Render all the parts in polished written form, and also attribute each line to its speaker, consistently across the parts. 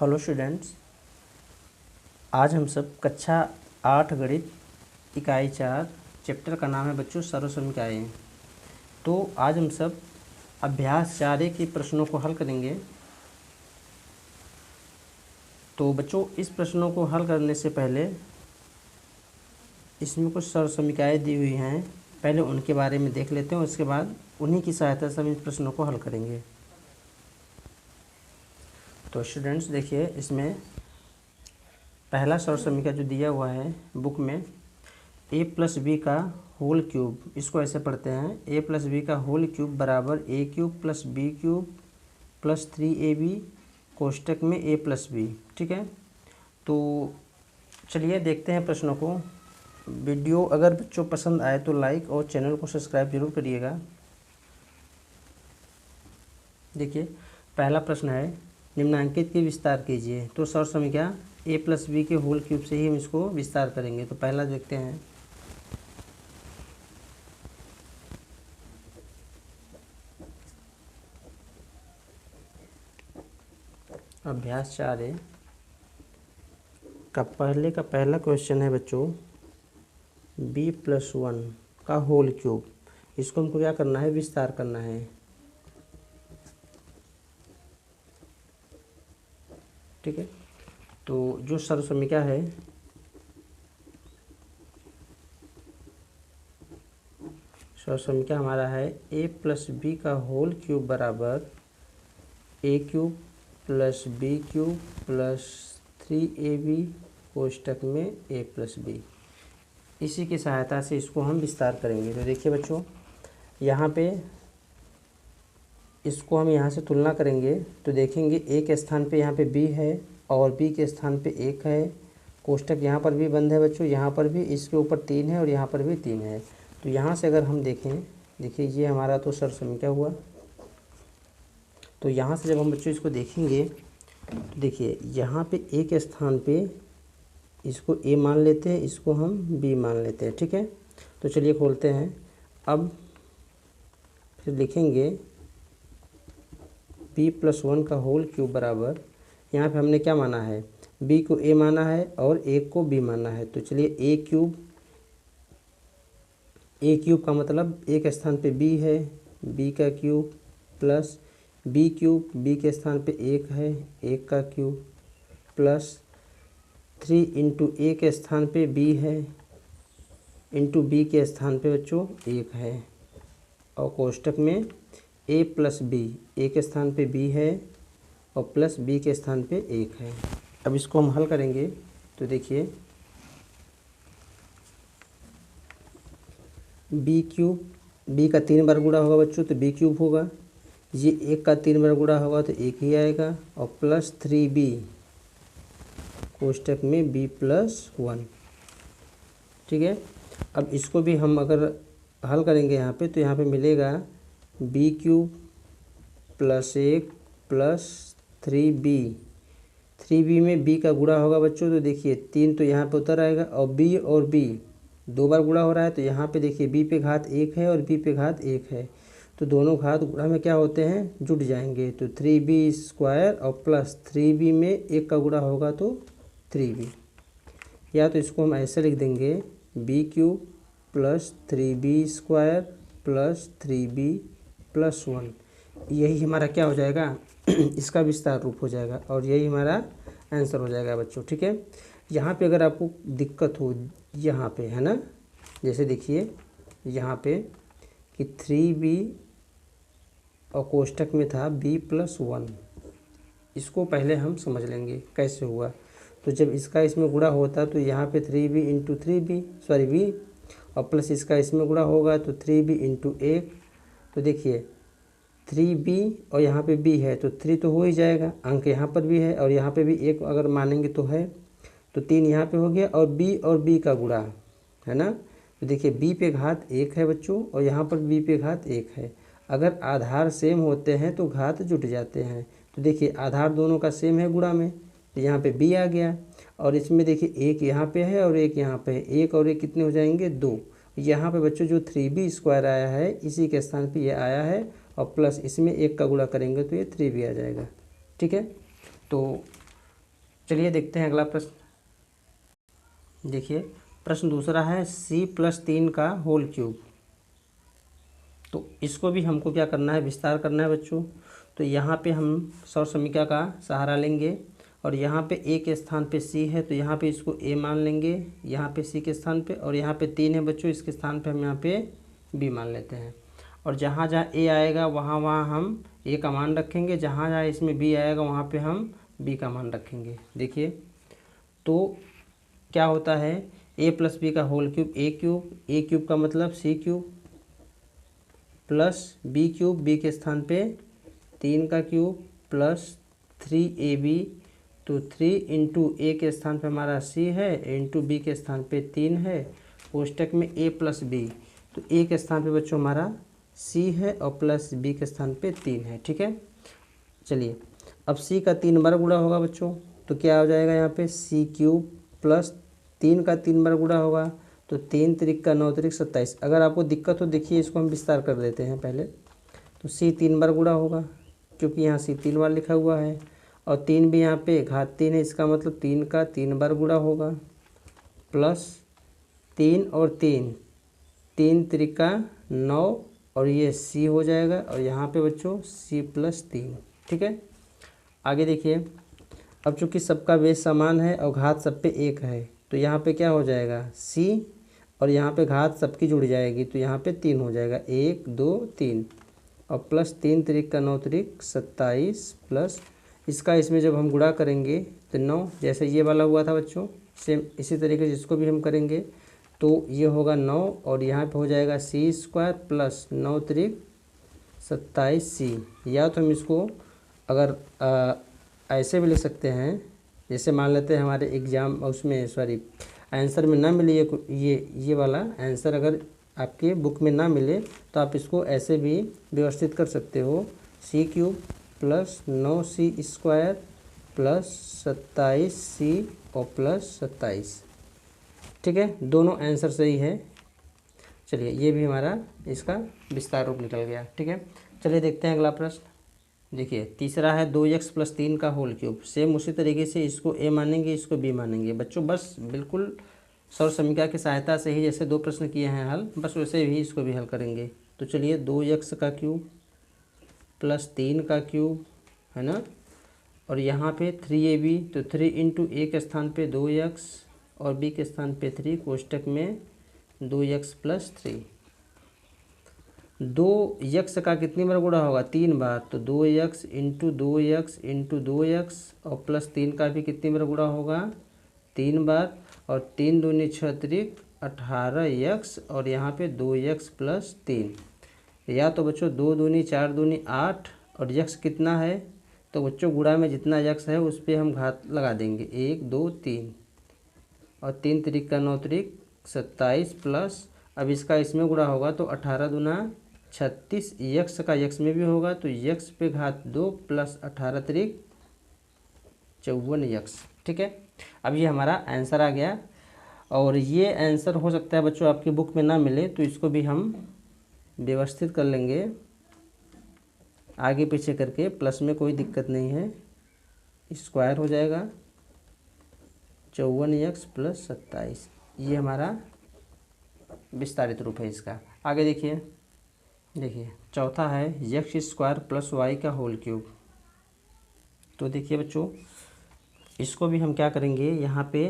Speaker 1: Hello students, आज हम सब कक्षा 8 गणित इकाई 4 चैप्टर का नाम है बच्चों सर्वसमीकरण। तो आज हम सब अभ्यास 4A के प्रश्नों को हल करेंगे। तो बच्चों इस प्रश्नों को हल करने से पहले इसमें कुछ सर्वसमीकरण दी हुई हैं, पहले उनके बारे में देख लेते हैं। उसके बाद उन्हीं की सहायता से हम इन प्रश्नों को हल करेंगे। तो स्टूडेंट्स देखिए, इसमें पहला सर्वसमीकरण जो दिया हुआ है बुक में, a प्लस बी का होल क्यूब, इसको ऐसे पढ़ते हैं a प्लस बी का होल क्यूब बराबर a cube plus B cube plus 3ab कोष्टक में a प्लस बी। ठीक है, तो चलिए देखते हैं प्रश्नों को। वीडियो अगर बच्चों पसंद आए तो लाइक और चैनल को सब्सक्राइब जरूर करिएगा। देखिए पहला प्रश्न है, निम्नांकित के विस्तार कीजिए। तो सर्वसमीकरण a प्लस बी के होल क्यूब से ही हम इसको विस्तार करेंगे। तो पहला देखते हैं, अभ्यास 4A का पहला क्वेश्चन है बच्चों, b प्लस 1 का होल क्यूब। इसको हमको क्या करना है, विस्तार करना है। ठीक है, तो जो सर्वसमीकरण है, सर्वसमीकरण हमारा है a प्लस बी का होल क्यूब बराबर a cube plus B cube plus 3ab कोष्टक में a प्लस बी। इसी की सहायता से इसको हम विस्तार करेंगे। तो देखिए बच्चों, यहाँ पे इसको हम यहाँ से तुलना करेंगे तो देखेंगे a के स्थान पे यहाँ पे b है और b के स्थान पे 1 है। कोष्टक यहाँ पर भी बंद है बच्चों, यहाँ पर भी, इसके ऊपर 3 है और यहाँ पर भी 3 है। तो यहाँ से अगर हम देखें, देखिए ये हमारा तो सर्वसमीकरण हुआ। तो यहाँ से जब हम बच्चों इसको देखेंगे तो देखिए यहाँ पे a के स्थान पे इसको a मान लेते हैं, इसको हम b मान लेते हैं। ठीक है, तो चलिए खोलते हैं। अब फिर लिखेंगे b प्लस 1 का होल क्यूब बराबर, यहाँ पे हमने क्या माना है, b को a माना है और 1 को b माना है। तो चलिए a क्यूब का मतलब a के स्थान पे b है, b का cube plus b cube, b के स्थान पे 1 है, 1 का क्यूब प्लस 3 इंटू a के स्थान पे b है इंटू b के स्थान पे बच्चों 1 है और कोष्टक में a प्लस b, a के स्थान पे b है और प्लस b के स्थान पे 1 है। अब इसको हम हल करेंगे तो देखिए b क्यूब, b का 3 बार गुणा होगा बच्चों तो b क्यूब होगा, ये 1 का 3 बार गुणा होगा तो 1 ही आएगा और प्लस 3b कोष्टक में b प्लस 1। ठीक है, अब इसको भी हम अगर हल करेंगे यहाँ पे तो यहाँ पे मिलेगा b cube plus 1 plus 3b में b का गुणा होगा बच्चों। तो देखिए 3 तो यहाँ पे उतर आएगा और b और b 2 बार गुणा हो रहा है तो यहाँ पे देखिए b पे घात 1 है और b पे घात 1 है। तो दोनों घात गुणा में क्या होते हैं, जुड़ जाएंगे। तो 3b स्क्वायर और प्लस 3b में 1 का गुणा होगा तो 3b, या तो इसको हम ऐसे लिख देंगे b cube plus 3b square plus 3b plus 1। यही हमारा क्या हो जाएगा, इसका विस्तार रूप हो जाएगा और यही हमारा आंसर हो जाएगा बच्चों। ठीक है, यहाँ पे अगर आपको दिक्कत हो, यहाँ पे है ना, जैसे देखिए यहाँ पे कि 3b और कोष्टक में था b प्लस 1, इसको पहले हम समझ लेंगे कैसे हुआ। तो जब इसका इसमें गुणा होता तो यहाँ पे 3b into 3b sorry b और प्लस इसका इसमें गुणा होगा तो 3b इंटू 1। तो देखिए 3b और यहाँ पे b है तो 3 तो हो ही जाएगा, अंक यहाँ पर भी है और यहाँ पे भी 1 अगर मानेंगे तो है, तो 3 यहाँ पे हो गया और b का गुणा है ना। तो देखिए b पे घात 1 है बच्चों और यहाँ पर b पे घात 1 है। अगर आधार सेम होते हैं तो घात जुट जाते हैं। तो देखिए आधार दोनों का सेम है गुणा में, तो यहाँ पे b आ गया और इसमें देखिए 1 यहाँ पे है और 1 यहाँ पे है, 1 और 1 कितने हो जाएंगे, 2। यहाँ पे बच्चों जो 3b स्क्वायर आया है इसी के स्थान पे ये आया है और प्लस इसमें 1 का गुणा करेंगे तो ये 3b आ जाएगा। ठीक है, तो चलिए देखते हैं अगला प्रश्न। देखिए प्रश्न दूसरा है c+3 का होल क्यूब। तो इसको भी हमको क्या करना है, विस्तार करना है बच्चों। तो यहाँ पे हम सौर समीकरण का सहारा लेंगे और यहाँ पे a के स्थान पे c है तो यहाँ पे इसको a मान लेंगे यहाँ पे c के स्थान पे, और यहाँ पे 3 है बच्चों, इसके स्थान पे हम यहाँ पे b मान लेते हैं। और जहाँ जहाँ a आएगा वहाँ वहाँ हम a का मान रखेंगे, जहाँ जहाँ इसमें b आएगा वहाँ पे हम b का मान रखेंगे। देखिए तो क्या होता है, a+b का होल क्यूब a क्यूब का मतलब c cube plus b cube b के स्थान पे 3 का क्यूब प्लस 3ab। तो 3 इंटू ए के स्थान पे हमारा c है, इंटू b के स्थान पे 3 है, कोष्टक में a+b। तो a के स्थान पे बच्चों हमारा c है और प्लस b के स्थान पे 3 है। ठीक है, चलिए अब c का 3 बार गुणा होगा बच्चों, तो क्या हो जाएगा यहाँ पे c क्यूब प्लस 3 का 3 बार गुणा होगा तो 3 त्रिक का 9 त्रिक 27। अगर आपको दिक्कत हो देखिए इसको हम विस्तार कर देते हैं पहले। तो c 3 बार गुणा होगा क्योंकि यहाँ c 3 बार लिखा हुआ है, और 3 भी यहाँ पे घात 3 है, इसका मतलब 3 का 3 बार गुणा होगा प्लस 3 और 3 त्रिका 9, और ये c हो जाएगा, और यहाँ पे बच्चों c+3। ठीक है, आगे देखिए अब चूंकि सबका बेस समान है और घात सब पे 1 है तो यहाँ पे क्या हो जाएगा c, और यहाँ पे घात सबकी जुड़ जाएगी तो यहाँ पे 3 हो जाएगा, 1 2 3, और प्लस 3 त्रिक का 9 त्रिक 27, प्लस इसका इसमें जब हम गुणा करेंगे तो 9, जैसे ये वाला हुआ था बच्चों सेम इसी तरीके से इसको भी हम करेंगे तो ये होगा 9, और यहाँ पे हो जाएगा c² प्लस 9 त्रिक 27c। या तो हम इसको अगर ऐसे भी लिख सकते हैं, जैसे मान लेते हैं हमारे एग्ज़ाम उसमें सॉरी आंसर में ना मिले ये वाला आंसर अगर आपके बुक में ना मिले तो आप इसको ऐसे भी व्यवस्थित कर सकते हो, c cube plus 9c² plus 27c और प्लस 27। ठीक है, दोनों आंसर सही है। चलिए ये भी हमारा इसका विस्तार रूप निकल गया। ठीक है, चलिए देखते हैं अगला प्रश्न। देखिए तीसरा है 2x + 3 का होल क्यूब। सेम उसी तरीके से इसको a मानेंगे इसको b मानेंगे बच्चों, बस बिल्कुल सौर समीकरण की सहायता से ही जैसे 2 प्रश्न किए हैं हल, बस वैसे भी इसको भी हल करेंगे। तो चलिए 2x का क्यूब प्लस 3 का क्यूब है ना, और यहाँ पे 3ab, तो 3 इंटू a के स्थान पे 2x और b के स्थान पे 3, कोष्टक में 2x + 3। 2x का कितनी बार गुणा होगा, 3 बार, तो 2x into 2x into 2x, और प्लस 3 का भी कितनी बार गुणा होगा, 3 बार, और 3 दूनी 6 त्रिक 18x, और यहाँ पे 2x + 3। या तो बच्चों 2 दूनी 4 दूनी 8, और x कितना है तो बच्चों गुणा में जितना x है उस पर हम घात लगा देंगे, 1 2 3, और 3 त्रिक का 9 त्रिक 27, प्लस अब इसका इसमें गुणा होगा तो 18 दूना 36, यक्स का यक्स में भी होगा तो यक्स पे घात 2 प्लस 18 त्रिक 54 यक्स। ठीक है, अब ये हमारा आंसर आ गया, और ये आंसर हो सकता है बच्चों आपकी बुक में ना मिले तो इसको भी हम व्यवस्थित कर लेंगे आगे पीछे करके, प्लस में कोई दिक्कत नहीं है, स्क्वायर हो जाएगा 54x + 27। ये हमारा विस्तारित रूप है इसका। आगे देखिए चौथा है x² + y का होल क्यूब। तो देखिए बच्चों इसको भी हम क्या करेंगे, यहाँ पे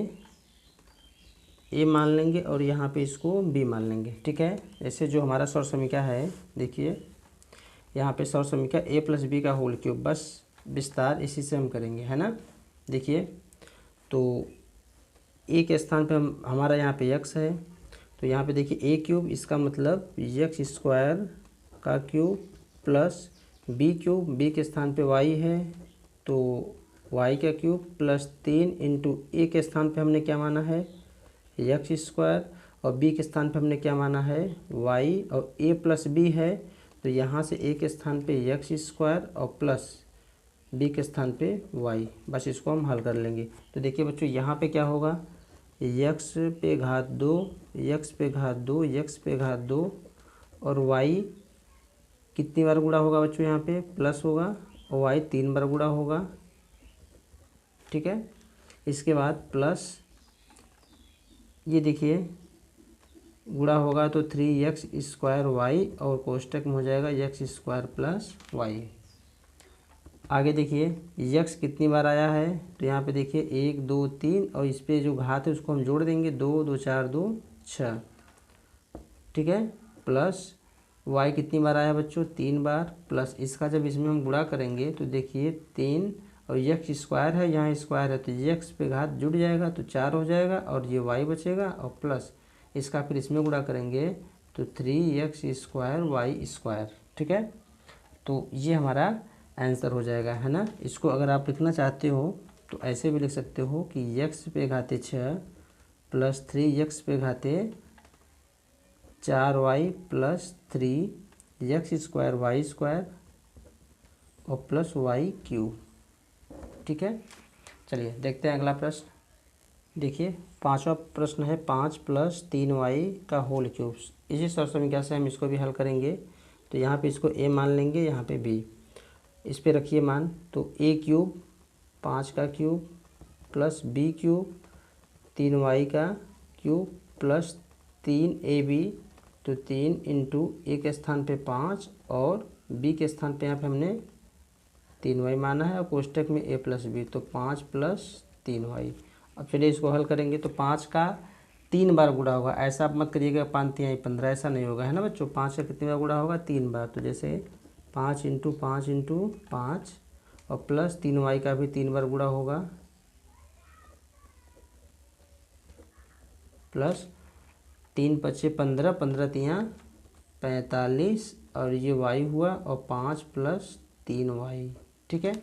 Speaker 1: a मान लेंगे और यहाँ पे इसको b मान लेंगे। ठीक है, ऐसे जो हमारा सौर समीकरण है देखिए यहाँ पे सौर समीकरण a + b का होल क्यूब, बस विस्तार इसी से हम करेंगे है ना। देखिए तो a के स्थान पे हमारा यहाँ पे x है तो यहाँ पे देखिए a क्यूब, इसका मतलब x² का cube plus b cube, b के स्थान पे y है तो y का क्यूब, प्लस 3 इंटू a के स्थान पे हमने क्या माना है x², और b के स्थान पे हमने क्या माना है y, और a + b है तो यहाँ से a के स्थान पे x² और प्लस b के स्थान पे y, बस इसको हम हल कर लेंगे। तो देखिए बच्चों यहाँ पे क्या होगा, x पे घात 2, x पे घात 2, x पे घात 2, और y कितनी बार गुणा होगा बच्चों, यहाँ पे प्लस होगा, और y 3 बार गुणा होगा। ठीक है, इसके बाद प्लस ये देखिए गुणा होगा तो 3x² y और कोष्टक में हो जाएगा x² प्लस y। आगे देखिए यक्स कितनी बार आया है, तो यहाँ पे देखिए 1 2 3 और इस पे जो घात है उसको हम जोड़ देंगे 2 2 4 2 6, ठीक है। प्लस y कितनी बार आया बच्चों, 3 बार, प्लस इसका जब इसमें हम गुणा करेंगे तो देखिए 3 और x² है, यहाँ स्क्वायर है तो x पे घात जुड़ जाएगा तो 4 हो जाएगा और ये y बचेगा, और प्लस इसका फिर इसमें गुणा करेंगे तो 3x² y², ठीक है। तो ये हमारा आंसर हो जाएगा, है ना। इसको अगर आप लिखना चाहते हो तो ऐसे भी लिख सकते हो कि x पे घाते 6 प्लस 3x पे घाते 4y प्लस 3x² y² और प्लस y³, ठीक है। चलिए देखते हैं अगला प्रश्न। देखिए 5वां प्रश्न है 5 + 3y⁴। इसी समीकरण से हम इसको भी हल करेंगे। तो यहाँ पे इसको a मान लेंगे, यहाँ पे b, इस पे रखिए मान, तो a³ 5 का क्यूब प्लस b³ 3y का क्यूब प्लस 3ab, तो 3 इंटू a के स्थान पे 5 और b के स्थान पे यहाँ पे हमने 3y माना है और कोष्टक में a प्लस b, तो 5 + 3y। अब चलिए इसको हल करेंगे तो 5 का 3 बार गुणा होगा, ऐसा आप मत करिएगा 5 × 3 = 15, ऐसा नहीं होगा, है ना बच्चों। 5 का कितनी बार गुणा होगा, 3 बार, तो जैसे 5 × 5 × 5 और प्लस 3y का भी 3 बार गुणा होगा, प्लस 3 × 5 = 15, 15 × 3 = 45 और ये y हुआ और 5 + 3y, ठीक है।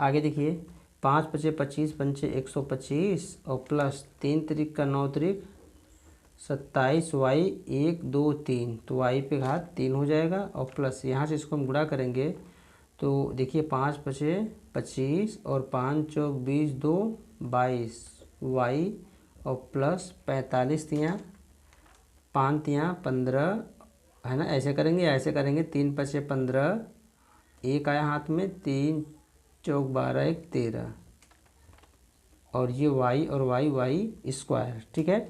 Speaker 1: आगे देखिए 5 × 5 = 25, 5 × 125 और प्लस 3 × 3 = 9 × 27y 1 2 3, तो y पे घात 3 हो जाएगा और प्लस यहाँ से इसको हम गुणा करेंगे तो देखिए 5 × 5 = 25 और 5 × 4 = 20, 2 22 y और प्लस 45 × 5 × 15, है ना। ऐसे करेंगे 3 × 5 = 15, 1 आया हाथ में, 3 × 4 = 12, 1 13 और ये y और y², ठीक है।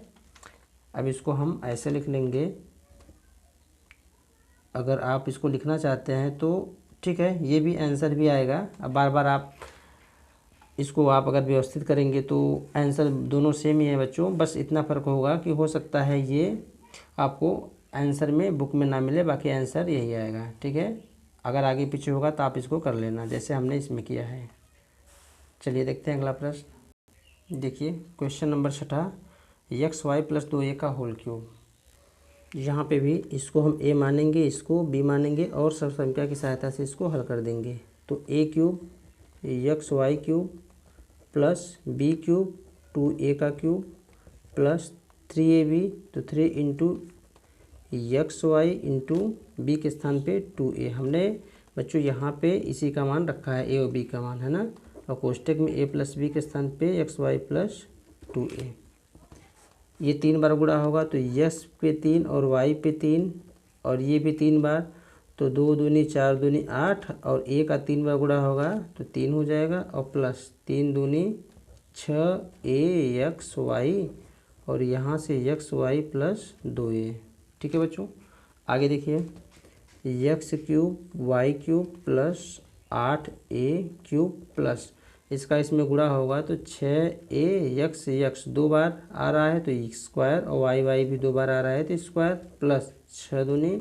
Speaker 1: अब इसको हम ऐसे लिख लेंगे, अगर आप इसको लिखना चाहते हैं तो ठीक है, ये भी आंसर भी आएगा। अब बार बार आप इसको आप अगर व्यवस्थित करेंगे तो आंसर दोनों सेम ही है बच्चों, बस इतना फ़र्क होगा कि हो सकता है ये आपको आंसर में बुक में ना मिले, बाकी आंसर यही आएगा, ठीक है। अगर आगे पीछे होगा तो आप इसको कर लेना जैसे हमने इसमें किया है। चलिए देखते हैं अगला प्रश्न। देखिए क्वेश्चन नंबर 6, xy + 2a⁴। यहाँ पे भी इसको हम a मानेंगे, इसको b मानेंगे और सब संख्या की सहायता से इसको हल कर देंगे। तो a³ xy³ plus b³ 2a का क्यूब प्लस 3ab, तो 3 × xy इंटू b के स्थान पे 2a। हमने बच्चों यहाँ पे इसी का मान रखा है, a और b का मान, है ना। और कोष्टक में a + b के स्थान पे xy + 2a। ये 3 बार गुणा होगा तो x पे 3 और y पे 3 और ये भी 3 बार, तो 2 दूनी 4 दूनी 8 और a का 3 बार गुणा होगा तो 3 हो जाएगा और प्लस 3 दूनी 6a xy और यहाँ से xy + 2a, ठीक है बच्चों। आगे देखिए x³ y³ plus 8a³ plus इसका इसमें गुणा होगा तो 6a x 2 बार आ रहा है तो स्क्वायर और y भी 2 बार आ रहा है तो स्क्वायर प्लस 6 दूनी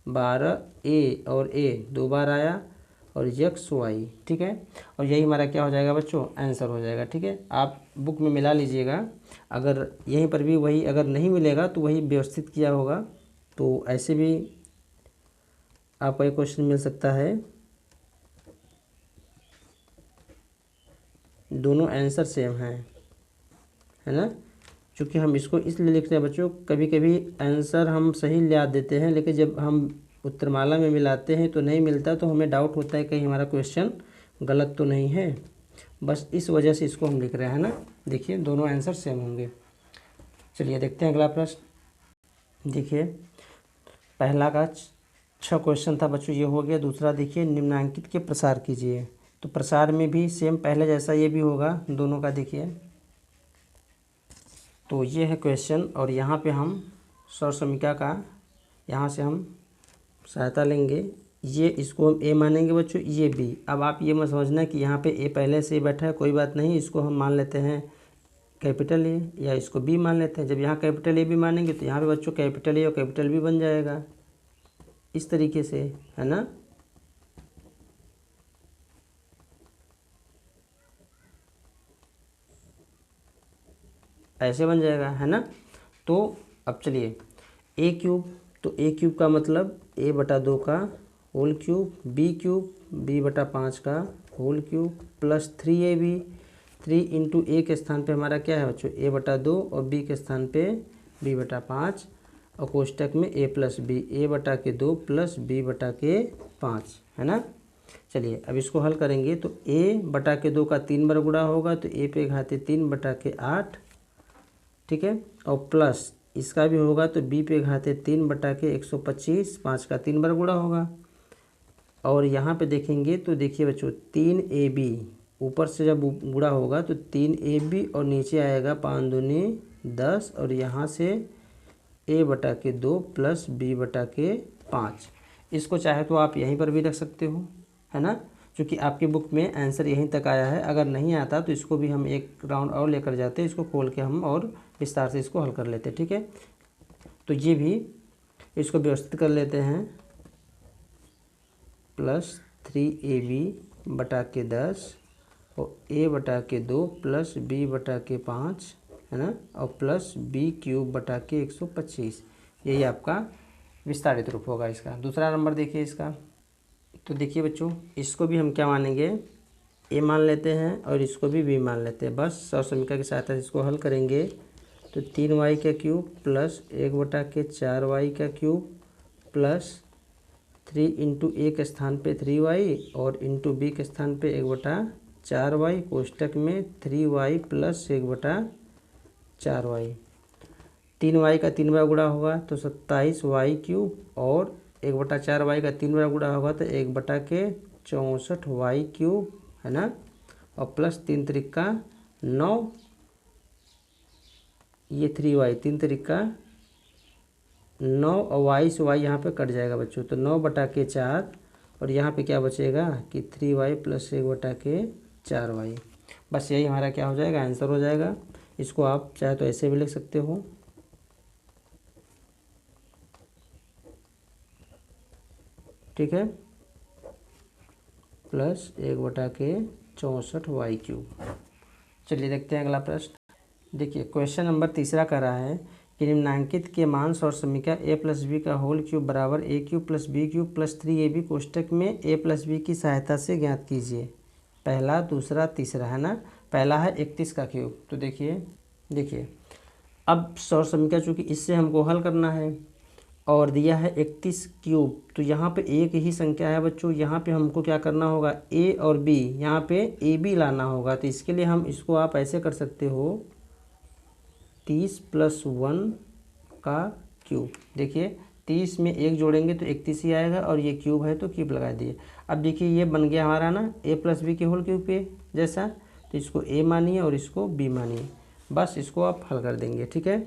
Speaker 1: 12a और a 2 बार आया और xy, ठीक है। और यही हमारा क्या हो जाएगा बच्चों, आंसर हो जाएगा, ठीक है। आप बुक में मिला लीजिएगा, अगर यहीं पर भी वही अगर नहीं मिलेगा तो वही व्यवस्थित किया होगा, तो ऐसे भी आपको एक क्वेश्चन मिल सकता है। दोनों आंसर सेम हैं, है ना। क्योंकि हम इसको इसलिए लिखते हैं बच्चों, कभी कभी आंसर हम सही याद देते हैं लेकिन जब हम उत्तरमाला में मिलाते हैं तो नहीं मिलता, तो हमें डाउट होता है कहीं हमारा क्वेश्चन गलत तो नहीं है, बस इस वजह से इसको हम लिख रहे हैं ना। देखिए दोनों आंसर सेम होंगे। चलिए देखते हैं अगला प्रश्न। देखिए पहला का 6 क्वेश्चन था बच्चों, ये हो गया। दूसरा देखिए निम्नांकित के प्रसार कीजिए। तो प्रसार में भी सेम पहले जैसा ये भी होगा दोनों का। देखिए तो ये है क्वेश्चन, और यहाँ पे हम सौर समीकरण का यहाँ से हम सहायता लेंगे। ये इसको हम ए मानेंगे बच्चों, ये बी। अब आप ये मत समझना कि यहाँ पे ए पहले से ही बैठा है, कोई बात नहीं, इसको हम मान लेते हैं कैपिटल ए, या इसको बी मान लेते हैं। जब यहाँ कैपिटल ए भी मानेंगे तो यहाँ पे बच्चों कैपिटल ए और कैपिटल बी बन जाएगा, इस तरीके से, है ना। ऐसे बन जाएगा, है ना। तो अब चलिए ए क्यूब, तो ए क्यूब का मतलब ए बटा 2 का whole cube, B cube B बटा 5 का whole cube, plus 3ab, 3 into A के स्थान पे हमारा क्या है बच्चों, ए बटा 2, और बी के स्थान पे बी बटा 5, और कोष्टक में ए प्लस बी, ए बटा के 2 प्लस बी बटा के 5, है ना। चलिए अब इसको हल करेंगे तो ए बटा के 2 का 3 बार गुणा होगा, तो ए पे घाते 3 बटा के 8, ठीक है, और प्लस इसका भी होगा तो बी पे घाते 3 बटा के 125, 5 का 3 बार गुणा होगा। और यहाँ पे देखेंगे तो देखिए बच्चों 3ab, ऊपर से जब गुणा होगा तो 3ab, और नीचे आएगा 5 दूनी 10, और यहाँ से a बटा के 2 प्लस b बटा के 5। इसको चाहे तो आप यहीं पर भी रख सकते हो, है ना, क्योंकि आपकी बुक में आंसर यहीं तक आया है। अगर नहीं आता तो इसको भी हम एक राउंड और लेकर जाते, इसको खोल के हम और विस्तार से इसको हल कर लेते, ठीक है। तो ये भी इसको व्यवस्थित कर लेते हैं, प्लस 3ab बटा के 10 और a बटा के 2 प्लस b बटा के 5, है ना, और प्लस b क्यूब बटा के 125। यही आपका विस्तारित रूप होगा इसका। दूसरा नंबर देखिए इसका, तो देखिए बच्चों इसको भी हम क्या मानेंगे, a मान लेते हैं, और इसको भी b मान लेते हैं। बस सौर समीकरण की सहायता से इसको हल करेंगे तो 3y का क्यूब प्लस 1 बटा के 4y का क्यूब प्लस 3 इंटू ए के स्थान पे 3y और इंटू बी के स्थान पे 1 बटा 4y, कोष्टक में 3y प्लस 1 बटा 4y। 3y का 3 बार गुणा होगा तो 27y क्यूब, और 1 बटा 4y का 3 बार गुणा होगा तो 1 बटा के 64y क्यूब, है ना, और प्लस 3 त्रिका 9, ये 3y 3 त्रिका 9, और y से y यहाँ पे कट जाएगा बच्चों, तो 9 बटा के 4, और यहाँ पे क्या बचेगा कि 3y प्लस 1 बटा के 4y। बस यही हमारा क्या हो जाएगा, आंसर हो जाएगा। इसको आप चाहे तो ऐसे भी लिख सकते हो, ठीक है, प्लस 1 बटा के 64y क्यूब। चलिए देखते हैं अगला प्रश्न। देखिए क्वेश्चन नंबर तीसरा कर रहा है कि निम्नांकित के मान सौर समीकरण a प्लस बी का होल क्यूब बराबर a cube plus B cube plus 3ab कोष्टक में a प्लस बी की सहायता से ज्ञात कीजिए। पहला, दूसरा, तीसरा, है ना। पहला है 31 का क्यूब। तो देखिए अब सौर समीकरण चूँकि इससे हमको हल करना है और दिया है 31 क्यूब, तो यहाँ पे एक ही संख्या है बच्चों, यहाँ पे हमको क्या करना होगा, a और b, यहाँ पे ए बी लाना होगा। तो इसके लिए हम इसको आप ऐसे कर सकते हो 30 प्लस 1 का क्यूब। देखिए 30 में 1 जोड़ेंगे तो 31 ही आएगा, और ये क्यूब है तो क्यूब लगा दिए। अब देखिए ये बन गया हमारा ना a प्लस बी के होल क्यूब पे जैसा, तो इसको a मानिए और इसको b मानिए, बस इसको आप हल कर देंगे, ठीक है।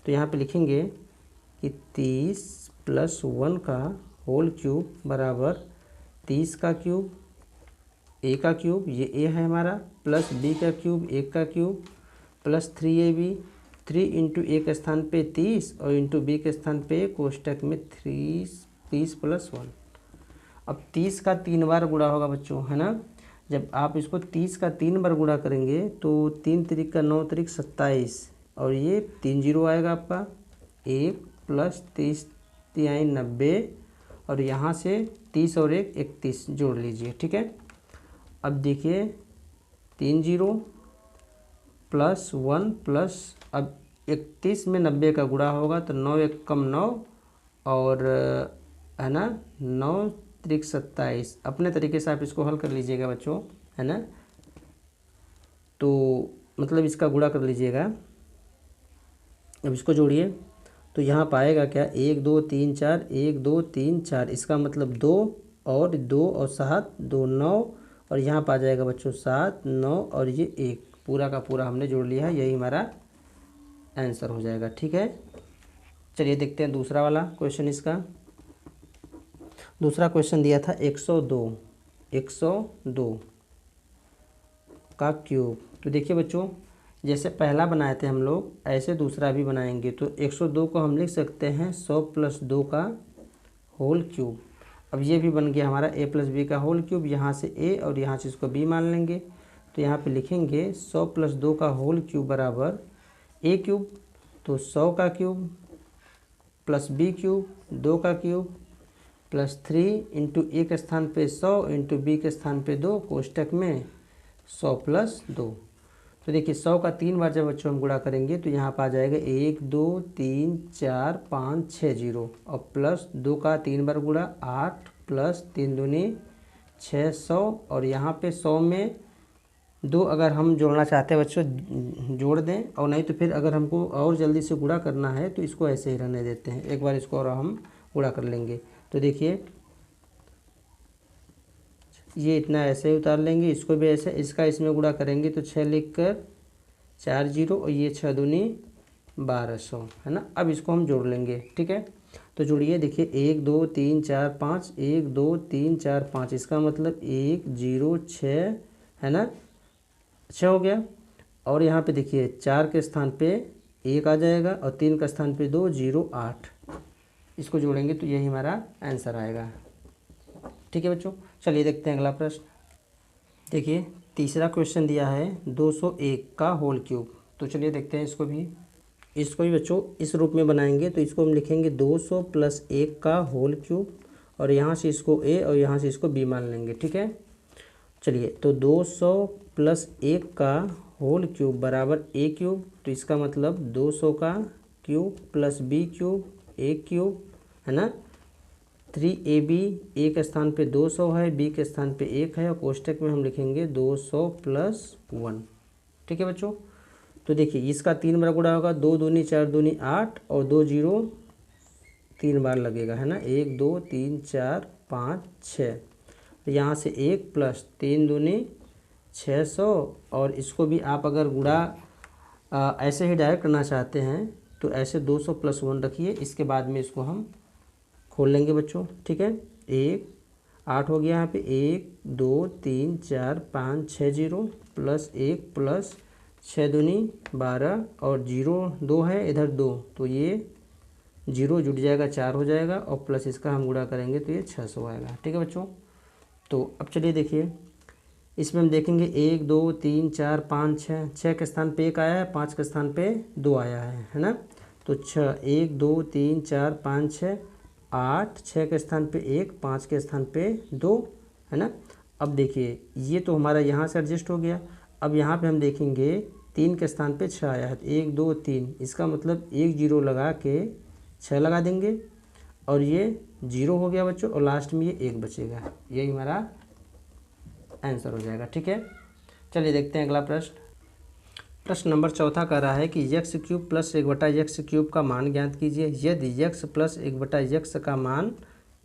Speaker 1: तो यहाँ पे लिखेंगे कि 30 प्लस 1 का होल क्यूब बराबर 30 का क्यूब, a का क्यूब, ये a है हमारा, प्लस b का क्यूब 1 का cube, plus 3ab, 3 into A के स्थान पे 30 और इंटू बी के स्थान पे कोष्टक में 30 प्लस 1। अब 30 का 3 बार गुणा होगा बच्चों, है ना। जब आप इसको 30 का 3 बार गुणा करेंगे तो 3 त्रिक का 9 त्रिक 27, और ये 3 जीरो आएगा आपका, 1 प्लस 30 तिहाई 90, और यहाँ से 30 और 1 31 जोड़ लीजिए, ठीक है। अब देखिए 3 जीरो प्लस 1 प्लस, अब 31 में 90 का गुणा होगा तो 9 1 कम 9, और है ना 9 त्रिक 27। अपने तरीके से आप इसको हल कर लीजिएगा बच्चों, है ना, तो मतलब इसका गुणा कर लीजिएगा। अब इसको जोड़िए तो यहाँ पाएगा क्या, 1 2 3 4, 1 2 3 4, इसका मतलब 2 और 2 और 7 2 9, और यहाँ पर आ जाएगा बच्चों 7, 9 और ये 1, पूरा का पूरा हमने जोड़ लिया है, यही हमारा आंसर हो जाएगा। ठीक है, चलिए देखते हैं दूसरा वाला क्वेश्चन। इसका दूसरा क्वेश्चन दिया था 102 का क्यूब। तो देखिए बच्चों, जैसे पहला बनाए थे हम लोग, ऐसे दूसरा भी बनाएंगे। तो 102 को हम लिख सकते हैं 100 + 2 का होल क्यूब। अब ये भी बन गया हमारा a + b का होल क्यूब। यहाँ से a और यहाँ से इसको b मान लेंगे। तो यहाँ पे लिखेंगे 100 + 2 का होल क्यूब बराबर a क्यूब, तो 100 का क्यूब प्लस b क्यूब 2 का क्यूब प्लस 3 इंटू a के स्थान पे 100 इंटू b के स्थान पे 2 कोष्टक में 100 + 2। तो देखिए 100 का 3 बार जब बच्चों हम गुणा करेंगे तो यहाँ पर आ जाएगा 1 2 3 4 5 6 0 और प्लस 2 का 3 बार गुणा 8 प्लस 3 दूनी 600 और यहाँ पे 100 में 2 अगर हम जोड़ना चाहते हैं बच्चों जोड़ दें, और नहीं तो फिर अगर हमको और जल्दी से गुणा करना है तो इसको ऐसे ही रहने देते हैं। एक बार इसको और हम गुणा कर लेंगे। तो देखिए ये इतना ऐसे ही उतार लेंगे, इसको भी ऐसे, इसका इसमें गुणा करेंगे तो 6 लिख कर 4 0 और ये 6 दूनी 1200 है ना। अब इसको हम जोड़ लेंगे। ठीक है, तो जोड़िए। देखिए 1 2 3 4 5 1 2 3 4 5, इसका मतलब 1 0 6 है ना, 6 हो गया। और यहाँ पे देखिए 4 के स्थान पे 1 आ जाएगा और 3 का स्थान पे 2 0 8, इसको जोड़ेंगे तो यही हमारा आंसर आएगा। ठीक है बच्चों, चलिए देखते हैं अगला प्रश्न। देखिए तीसरा क्वेश्चन दिया है 201 का होल क्यूब। तो चलिए देखते हैं इसको भी बच्चों इस रूप में बनाएंगे। तो इसको हम लिखेंगे 200 + 1 का होल क्यूब और यहाँ से इसको a और यहाँ से इसको b मान लेंगे। ठीक है, चलिए तो 200 + 1 का होल क्यूब बराबर a क्यूब। तो इसका मतलब 200 का cube plus b cube a cube है ना। 3ab, a के स्थान पे 200 है, b के स्थान पे 1 है और कोष्टक में हम लिखेंगे 200 + 1। ठीक है बच्चों, तो देखिए इसका 3 बार गुणा होगा, 2 दूनी 4 दूनी 8 और 2 0 3 बार लगेगा है ना, 1 2 3 4 5 6। तो यहाँ से 1 प्लस 3 दूनी 600 और इसको भी आप अगर गुणा ऐसे ही डायरेक्ट करना चाहते हैं तो ऐसे 200 + 1 रखिए। इसके बाद में इसको हम खोल लेंगे बच्चों। ठीक है, 1 8 हो गया यहाँ पे, 1 2 3 4 5 6 0 प्लस 1 प्लस 6 दूनी 12 और 0 2 है इधर 2, तो ये 0 जुट जाएगा 4 हो जाएगा और प्लस इसका हम गुणा करेंगे तो ये 600 आएगा। ठीक है बच्चों, तो अब चलिए देखिए इसमें हम देखेंगे 1 2 3 4 5 6, 6 के स्थान पे 1 आया है, 5 के स्थान पे 2 आया है ना। तो 6 1 2 3 4 5 6 8, 6 के स्थान पे 1, 5 के स्थान पे 2 है ना। अब देखिए ये तो हमारा यहाँ से एडजस्ट हो गया। अब यहाँ पे हम देखेंगे 3 के स्थान पे 6 आया है, 1 2 3, इसका मतलब 1 0 लगा के 6 लगा देंगे और ये 0 हो गया बच्चों और लास्ट में ये 1 बचेगा, यही हमारा आंसर हो जाएगा। ठीक है, चलिए देखते हैं अगला प्रश्न। प्रश्न नंबर 4 कह रहा है कि x³ + 1/x³ का मान ज्ञात कीजिए यदि x + 1/x का मान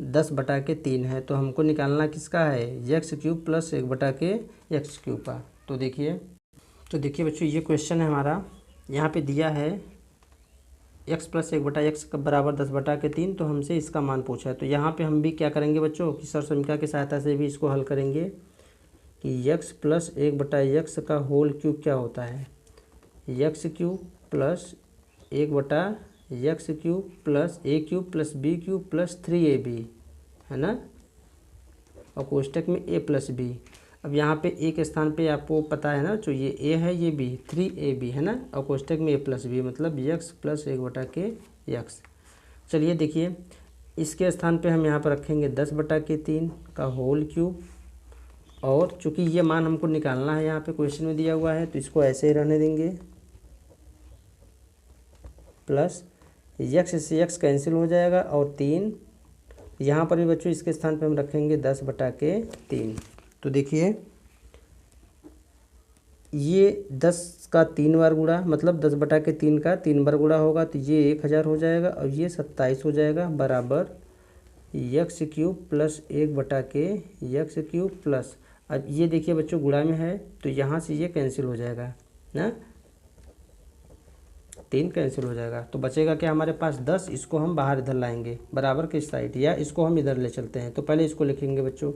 Speaker 1: 10/3 है। तो हमको निकालना किसका है, x³ + 1/x³ का। तो देखिए बच्चों ये क्वेश्चन है हमारा, यहाँ पे दिया है x + 1/x का बराबर 10/3, तो हमसे इसका मान पूछा है। तो यहाँ पे हम भी क्या करेंगे बच्चों कि सर समीकरण की सहायता से भी इसको हल करेंगे कि x + 1/x का होल क्यूब क्या होता है, x³ + 1/x³ + a³ + b³ + 3ab है ना और कोष्टक में a + b। अब यहाँ पे a के स्थान पे आपको पता है ना, तो ये a है ये b, 3ab है ना और कोष्टक में a + b मतलब x + 1/x। चलिए देखिए इसके स्थान पे हम यहाँ पर रखेंगे 10/3 का होल क्यूब और चूंकि ये मान हमको निकालना है यहाँ पे क्वेश्चन में दिया हुआ है तो इसको ऐसे ही रहने देंगे, प्लस x से x कैंसिल हो जाएगा और 3 यहाँ पर भी बच्चों इसके स्थान पे हम रखेंगे 10/3। तो देखिए ये 10 का 3 बार गुणा मतलब 10/3 का 3 बार गुणा होगा तो ये 1000 हो जाएगा और ये 27 हो जाएगा बराबर x³ + 1/x³ प्लस अब ये देखिए बच्चों गुणा में है तो यहाँ से ये कैंसिल हो जाएगा ना, 3 कैंसिल हो जाएगा तो बचेगा क्या हमारे पास 10। इसको हम बाहर इधर लाएंगे बराबर के साइड, या इसको हम इधर ले चलते हैं। तो पहले इसको लिखेंगे बच्चों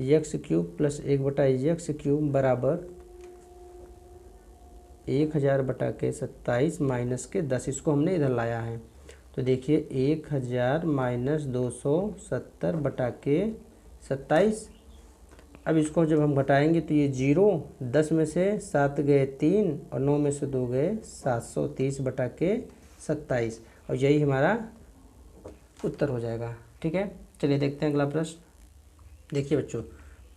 Speaker 1: एक्स क्यूब प्लस 1/x³ बराबर 1000/27 माइनस के 10। इसको हमने इधर लाया है तो देखिए 1000 माइनस 270/27। अब इसको जब हम घटाएंगे तो ये 0, 10 में से 7 गए 3 और 9 में से 2 गए 730/27 और यही हमारा उत्तर हो जाएगा। ठीक है, चलिए देखते हैं अगला प्रश्न। देखिए बच्चों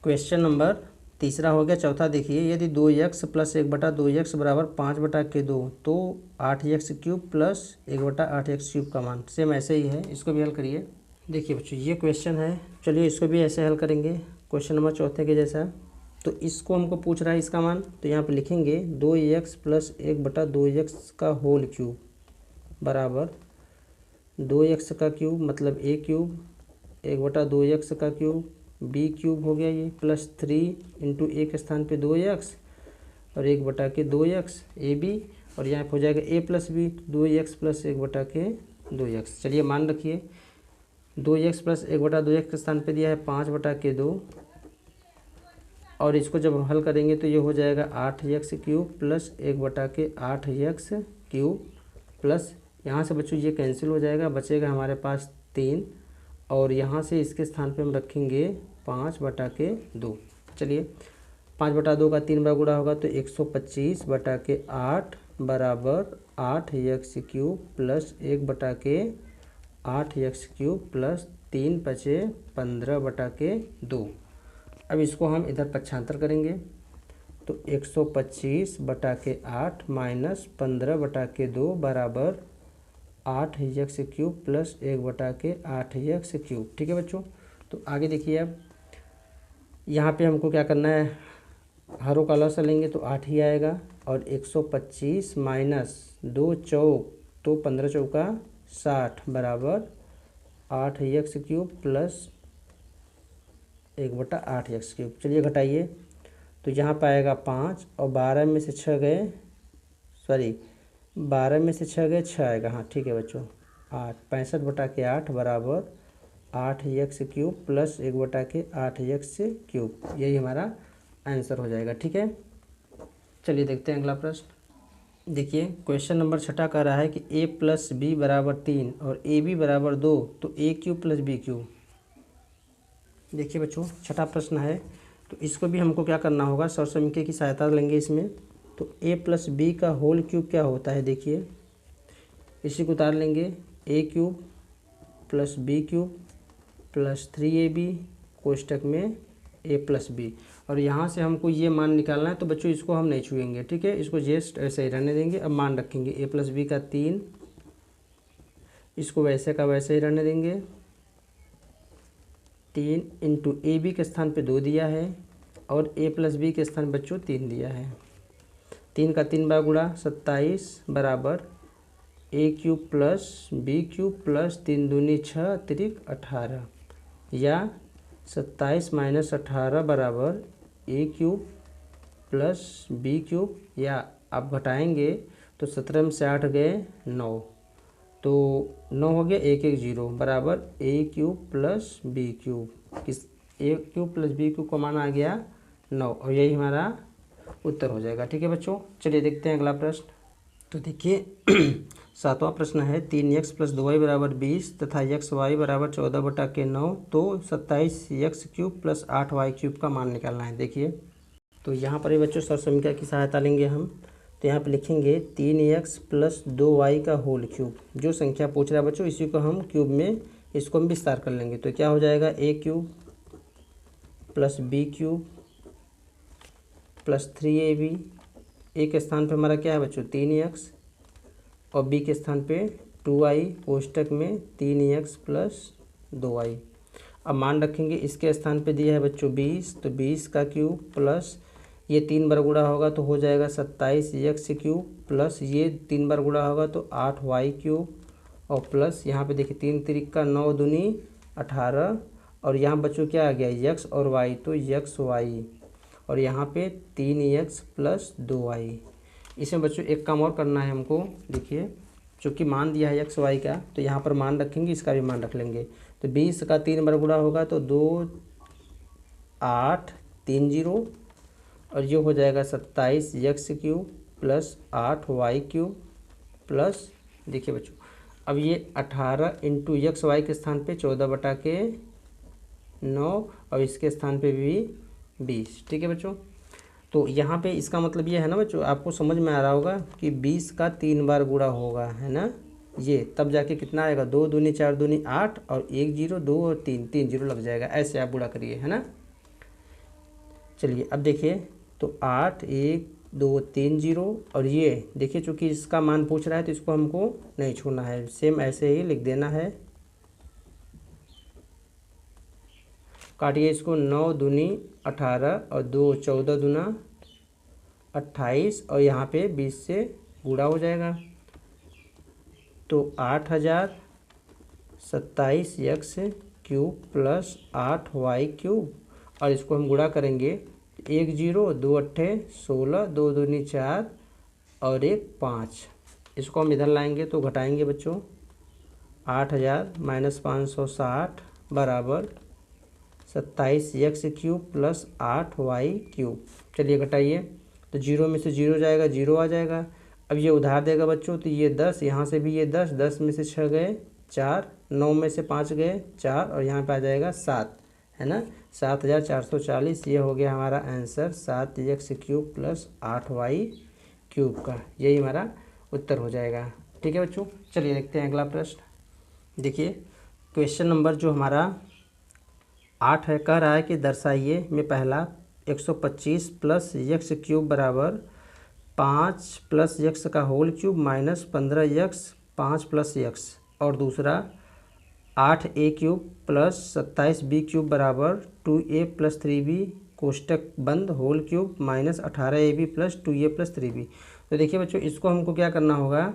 Speaker 1: क्वेश्चन नंबर तीसरा हो गया। चौथा देखिए, यदि 2x प्लस 1/2x बराबर 5/2 तो 8x³ प्लस 1/8x³ का मान सेम ऐसे ही है, इसको भी हल करिए। देखिए बच्चों ये क्वेश्चन है, चलिए इसको भी ऐसे हल करेंगे क्वेश्चन नंबर चौथे के जैसा। तो इसको हमको पूछ रहा है इसका मान, तो यहाँ पे लिखेंगे 2x प्लस 1/2x का होल क्यूब बराबर 2x का क्यूब मतलब a³ 1/2x का क्यूब b³ हो गया ये, प्लस 3 इंटू a के स्थान पे 2x और 1/2x ab और यहाँ पे हो जाएगा a plus b 2x plus 1/2x। चलिए मान रखिए 2x प्लस 1/2x के स्थान पे दिया है 5/2 और इसको जब हम हल करेंगे तो ये हो जाएगा 8x³ प्लस 1/8x³ प्लस यहाँ से बच्चों ये कैंसिल हो जाएगा, बचेगा हमारे पास 3 और यहाँ से इसके स्थान पे हम रखेंगे 5/2। चलिए 5/2 का 3 बार गुणा होगा तो 125/8 बराबर 8x³ प्लस 1/8x³ प्लस 3 बचे 15/2। अब इसको हम इधर पक्षांतर करेंगे तो 125/8 माइनस 15/2 बराबर 8x³ प्लस 1/8x³। ठीक है बच्चों, तो आगे देखिए अब यहाँ पे हमको क्या करना है, हरों का लॉस लेंगे तो 8 ही आएगा और 125 माइनस 2 चौक तो 15 चौका 60 बराबर 8x³ प्लस 1/8x³। चलिए घटाइए तो यहाँ पर आएगा 5 और 12 में से 6 गए 6 आएगा, हाँ ठीक है बच्चों 8 65/8 बराबर 8x³ प्लस 1/8x³। यही हमारा आंसर हो जाएगा। ठीक है, चलिए देखते हैं अगला प्रश्न। देखिए क्वेश्चन नंबर 6 कह रहा है कि a प्लस b बराबर 3 और ab बराबर 2 तो a³ प्लस b³। देखिए बच्चों 6 प्रश्न है तो इसको भी हमको क्या करना होगा, सर्वसमीकरण की सहायता लेंगे इसमें। तो a प्लस b का होल क्यूब क्या होता है, देखिए इसी को उतार लेंगे a³ plus b³ plus 3ab कोष्टक में a प्लस b और यहाँ से हमको ये मान निकालना है। तो बच्चों इसको हम नहीं छुएंगे, ठीक है, इसको जस्ट ऐसे ही रहने देंगे। अब मान रखेंगे a प्लस b का 3, इसको वैसे का वैसे ही रहने देंगे। 3 इंटू ए बी के स्थान पे 2 दिया है और a प्लस b के स्थान बच्चों 3 दिया है। 3 का 3 बार गुणा 27 बराबर a³ प्लस b³ प्लस 3 दूनी 6 तिरिक 18 या 27 माइनस 18 बराबर a³ प्लस b³ या आप घटाएंगे तो 17 में से 8 गए 9 तो 9 हो गया 1 1 0 बराबर a³ प्लस b³। किस a³ प्लस b³ का मान आ गया 9 और यही हमारा उत्तर हो जाएगा। ठीक है बच्चों, चलिए देखते हैं अगला प्रश्न। तो देखिए 7वां प्रश्न है 3x प्लस 2y बराबर 20 तथा xy बराबर 14/9 तो 27x³ प्लस 8y³ का मान निकालना है। देखिए तो यहाँ पर बच्चों सर्वसमीकरण की सहायता लेंगे हम। तो यहाँ पे लिखेंगे 3x प्लस 2y का होल क्यूब, जो संख्या पूछ रहा है बच्चों इसी को हम क्यूब में इसको हम विस्तार कर लेंगे। तो क्या हो जाएगा a³ plus b³ plus 3ab। a के स्थान पे हमारा क्या है बच्चों 3x और b के स्थान पे 2y कोष्टक में 3x प्लस 2y। अब मान रखेंगे इसके स्थान पे दिया है बच्चों 20 तो 20 का क्यूब प्लस ये 3 बार गुणा होगा तो हो जाएगा 27x³ प्लस ये 3 बार गुणा होगा तो 8y³ और प्लस यहाँ पे देखिए 3 तिरिक का 9 दूनी 18 और यहाँ बच्चों क्या आ गया x और y, तो x y और यहाँ पे 3x प्लस 2y। इसमें बच्चों एक काम और करना है हमको। देखिए चूँकि मान दिया है x y का, तो यहाँ पर मान रखेंगे, इसका भी मान रख लेंगे। तो 20 का 3 बार गुणा होगा तो 2 8 3 0 और ये हो जाएगा 27x³ प्लस 8y³ प्लस, देखिए बच्चों अब ये 18 इंटू एक्स वाई के स्थान पे 14/9 और इसके स्थान पे भी 20। ठीक है बच्चों, तो यहाँ पे इसका मतलब ये है ना बच्चों, आपको समझ में आ रहा होगा कि 20 का 3 बार गुणा होगा, है ना, ये तब जाके कितना आएगा, 2 दूनी 4 दूनी 8 और 1 0 2 और 3 3 0 लग जाएगा। ऐसे आप गुणा करिए, है ना। चलिए अब देखिए, तो 8 1 2 3 0 और ये देखिए चूँकि इसका मान पूछ रहा है तो इसको हमको नहीं छोड़ना है, सेम ऐसे ही लिख देना है। काटिए इसको, 9 दूनी 18 और 2 14 दूना 28 और यहाँ पे 20 से गुणा हो जाएगा तो 8027x³ प्लस 8y³ और इसको हम गुणा करेंगे, 1 0 2 8 16 2 दूनी 4 और 1 5। इसको हम इधर लाएंगे तो घटाएंगे बच्चों, 8000 माइनस 560 बराबर 27x³ प्लस 8y³। चलिए घटाइए, तो 0 में से 0 जाएगा, 0 आ जाएगा। अब ये उधार देगा बच्चों, तो ये 10, यहाँ से भी ये 10, 10 में से 6 गए 4, 9 में से 5 गए 4 और यहाँ पे आ जाएगा 7, है ना, 7440। ये हो गया हमारा आंसर 7x³ प्लस 8y³ का, यही हमारा उत्तर हो जाएगा। ठीक है बच्चों, चलिए देखते हैं अगला प्रश्न। देखिए क्वेश्चन नंबर जो हमारा 8 है, कह रहा है कि दर्शाइए में पहला 125 प्लस x³ बराबर 5 प्लस x का whole cube minus 15x 5 plus x, और दूसरा 8a³ प्लस 27b³ बराबर 2a प्लस 3b कोष्टक बंद whole cube minus 18ab plus 2a plus 3b। तो देखिए बच्चों, इसको हमको क्या करना होगा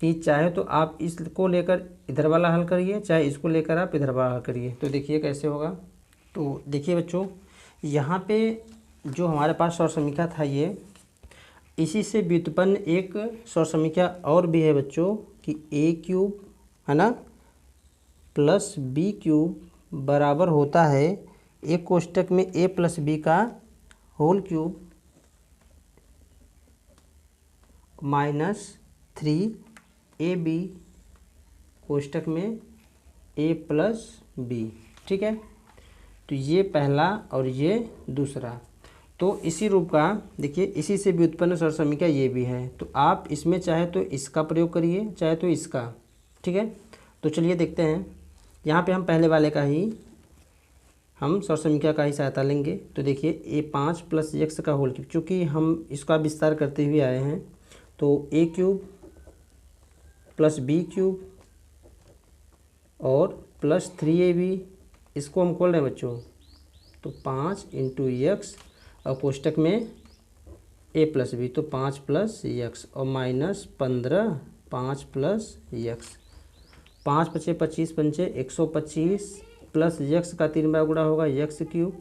Speaker 1: कि चाहे तो आप इसको लेकर इधर वाला हल करिए, चाहे इसको लेकर आप इधर वाला हल करिए। तो देखिए कैसे होगा। तो देखिए बच्चों, यहाँ पे जो हमारे पास सौर समीकरण था, ये इसी से व्युत्पन्न एक सौर समीकरण और भी है बच्चों कि a³ है ना प्लस b³ बराबर होता है एक कोष्टक में a प्लस b का होल क्यूब माइनस 3ab कोष्टक में a प्लस b। ठीक है, तो ये पहला और ये दूसरा, तो इसी रूप का देखिए, इसी से व्युत्पन्न सौर समीकरण ये भी है। तो आप इसमें चाहे तो इसका प्रयोग करिए, चाहे तो इसका। ठीक है, तो चलिए देखते हैं। यहाँ पे हम पहले वाले का ही हम सौर समीकरण का ही सहायता लेंगे। तो देखिए a5 प्लस x का होल क्यूब, चूँकि हम इसका विस्तार करते हुए आए हैं, तो a³ प्लस b³ और प्लस 3ab, इसको हम खोल रहे हैं बच्चों, तो 5 इंटू x और कोष्टक में a प्लस b, तो 5 प्लस x और माइनस 15 5 प्लस x, 5 पचे 25 पंचे 125 प्लस x का 3 बार गुणा होगा x³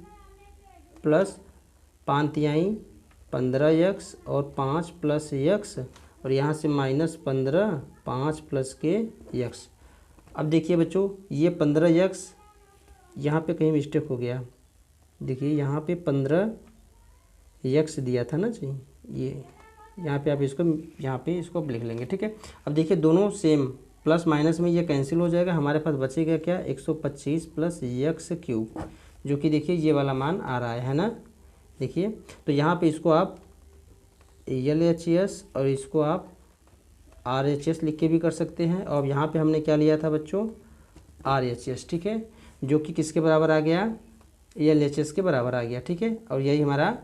Speaker 1: प्लस 5 तिहाई 15x और 5 प्लस x और यहाँ से माइनस 15 5 प्लस के x। अब देखिए बच्चों, ये 15x यहाँ पे कहीं मिस्टेक हो गया। देखिए यहाँ पे 15x दिया था ना जी, ये यहाँ पे आप इसको यहाँ पे इसको लिख लेंगे। ठीक है, अब देखिए दोनों सेम, प्लस माइनस में ये कैंसिल हो जाएगा, हमारे पास बचेगा क्या 125 प्लस x³, जो कि देखिए ये वाला मान आ रहा है ना। देखिए तो यहाँ पे इसको आप LHS और इसको आप RHS लिख के भी कर सकते हैं, और यहाँ पे हमने क्या लिया था बच्चों RHS। ठीक है, जो कि किसके बराबर आ गया, LHS के बराबर आ गया। ठीक है, और यही हमारा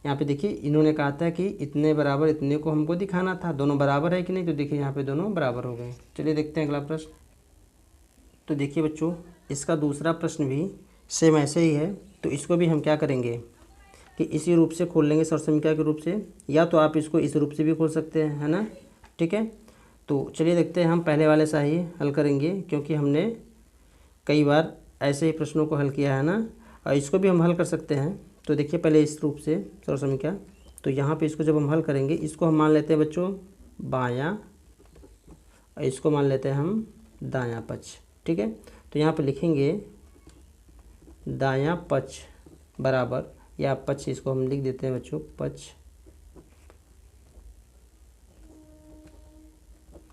Speaker 1: यहाँ पे देखिए इन्होंने कहा था कि इतने बराबर इतने को हमको दिखाना था, दोनों बराबर है कि नहीं, तो देखिए यहाँ पे दोनों बराबर हो गए। चलिए देखते हैं अगला प्रश्न। तो देखिए बच्चों, इसका दूसरा प्रश्न भी सेम ऐसे ही है। तो इसको भी हम क्या करेंगे कि इसी रूप से खोल लेंगे, सौर समीकरण के रूप से, या तो आप इसको इस रूप से भी खोल सकते हैं, है ना। ठीक है, तो चलिए देखते हैं, हम पहले वाले सा ही हल करेंगे, क्योंकि हमने कई बार ऐसे ही प्रश्नों को हल किया है ना, और इसको भी हम हल कर सकते हैं। तो देखिए पहले इस रूप से सर्व समीकरण, तो यहाँ पे इसको जब हम हल करेंगे, इसको हम मान लेते हैं बच्चों बायां, और इसको मान लेते हैं हम दायां पक्ष। ठीक है, तो यहाँ पे लिखेंगे दायां पक्ष बराबर, या पक्ष इसको हम लिख देते हैं बच्चों पक्ष,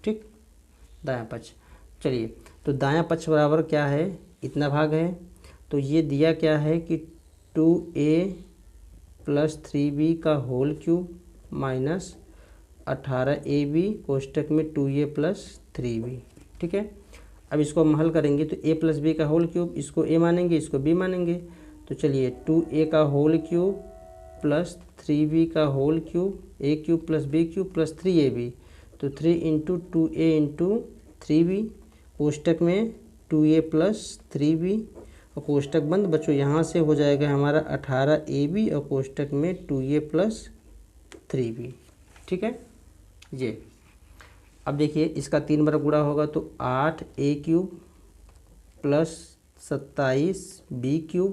Speaker 1: ठीक, दायां पक्ष। चलिए, तो दायां पक्ष बराबर क्या है, इतना भाग है। तो ये दिया क्या है कि 2a + 3b का होल क्यूब माइनस 18ab कोष्टक में 2a + 3b। ठीक है, अब इसको हम हल करेंगे तो a + b का होल क्यूब, इसको a मानेंगे, इसको b मानेंगे। तो चलिए 2a का होल क्यूब प्लस 3b का whole cube, a cube + b cube + 3ab, तो 3 × 2a × 3b कोष्टक में 2a + 3b, और कोष्टक बंद बच्चों। यहाँ से हो जाएगा हमारा 18ab और कोष्टक में 2a + 3b। ठीक है, ये अब देखिए इसका 3 बार गुणा होगा तो 8a³ + 27b³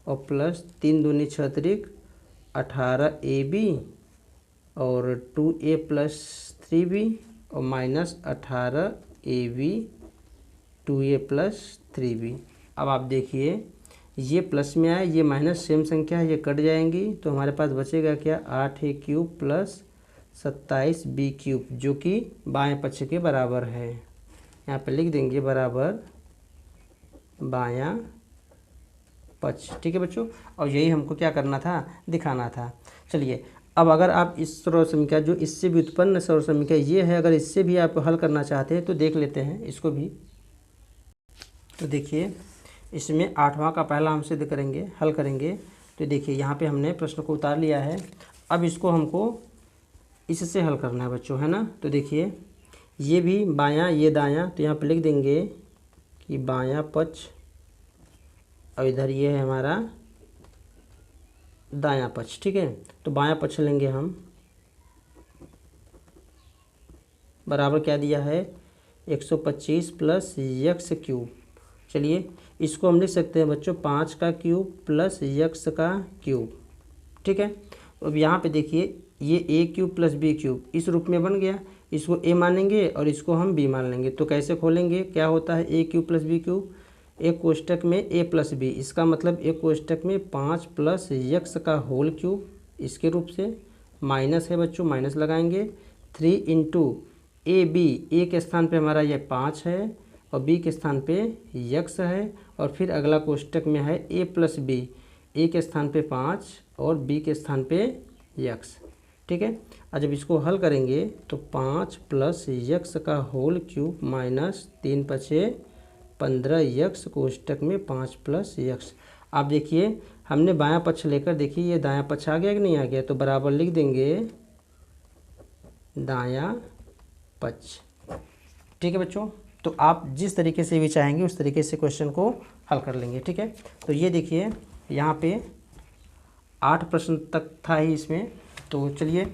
Speaker 1: और प्लस 3 दूनी 6 त्रिक 18ab और 2a + 3b और माइनस 18ab 2a + 3b। अब आप देखिए ये प्लस में आए, ये माइनस, सेम संख्या है, ये कट जाएंगी, तो हमारे पास बचेगा क्या 8a³ + 27b³ जो कि बाएं पक्ष के बराबर है। यहाँ पे लिख देंगे बराबर बायां पक्ष। ठीक है बच्चों, और यही हमको क्या करना था, दिखाना था। चलिए, अब अगर आप इस सर्व समीकरण जो इससे भी उत्पन्न सर्व समीकरण ये है, अगर इससे भी आप हल करना चाहते हैं तो देख लेते हैं इसको भी। तो देखिए इसमें 8वां का पहला हम सिद्ध करेंगे, हल करेंगे। तो देखिए यहाँ पे हमने प्रश्न को उतार लिया है, अब इसको हमको इससे हल करना है बच्चों, है ना। तो देखिए ये भी बायां, ये दायां, तो यहाँ पे लिख देंगे कि बायां पक्ष, और इधर ये है हमारा दायां पक्ष। ठीक है, तो बायां पक्ष लेंगे हम, बराबर क्या दिया है 125 + x³। चलिए इसको हम लिख सकते हैं बच्चों 5 का क्यूब प्लस x का क्यूब। ठीक है, अब यहाँ पे देखिए ये a³ + b³ इस रूप में बन गया, इसको a मानेंगे और इसको हम b मान लेंगे। तो कैसे खोलेंगे, क्या होता है a³ + b³, एक कोष्टक में a + b, इसका मतलब एक कोष्टक में 5 + x का होल क्यूब, इसके रूप से माइनस है बच्चों, माइनस लगाएंगे 3 × ab, a के स्थान पे हमारा ये 5 है और b के स्थान पे x है, और फिर अगला कोष्टक में है a + b, a के स्थान पे 5 और b के स्थान पे x। ठीक है, और जब इसको हल करेंगे तो 5 + x का होल क्यूब माइनस 3 × 5 15x कोष्टक में 5 + x। आप देखिए हमने बायां पक्ष लेकर देखिए ये दायां पक्ष आ गया कि नहीं आ गया, तो बराबर लिख देंगे दायां पक्ष। ठीक है बच्चों, तो आप जिस तरीके से भी चाहेंगे उस तरीके से क्वेश्चन को हल कर लेंगे। ठीक है, तो ये देखिए यहाँ पे 8 प्रश्न तक था ही इसमें। तो चलिए